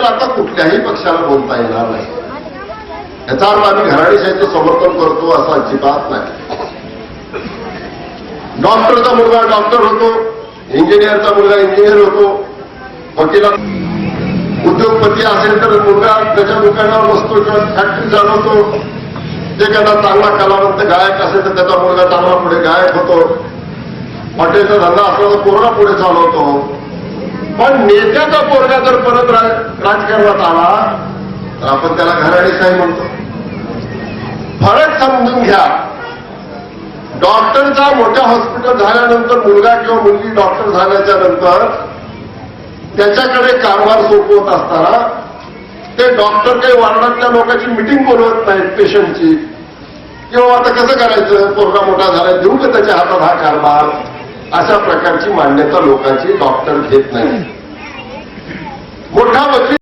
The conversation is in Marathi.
तर आता कुठल्याही पक्षाला बोलता येणार नाही. याचा अर्थ आम्ही घराणेशाहीचं समर्थन करतो असं अजिबात नाही. डॉक्टरचा मुलगा डॉक्टर होतो, इंजिनियरचा मुलगा इंजिनियर होतो, वकिला उद्योगपती असेल तर मुलगा त्याच्या दुकानावर बसतो किंवा फॅक्टरी चालवतो. एखादा चांगला कलावंत गायक असेल तर त्याचा मुलगा चांगला पुढे गायक होतो. हॉटेलचा धंदा असला तर पोरगा पुढे चालवतो. पण नेत्याचा पोरगा जर परत राजकारणात आला तर आपण त्याला घराणेशाही म्हणतो. फरक समजून घ्या. डॉक्टरचा मोठ्या हॉस्पिटल झाल्यानंतर मुलगा किंवा मुलगी डॉक्टर झाल्याच्या नंतर त्याच्याकडे कारभार सोपवत असताना ते डॉक्टर काही वार्डातल्या लोकांची मिटिंग बोलवत नाहीत पेशंटची, किंवा आता कसं करायचं, पोरगा मोठा झाला देऊ का त्याच्या हातात हा कारभार, अशा प्रकारची मान्यता लोकांची डॉक्टर घेत नाही. मोठा वकील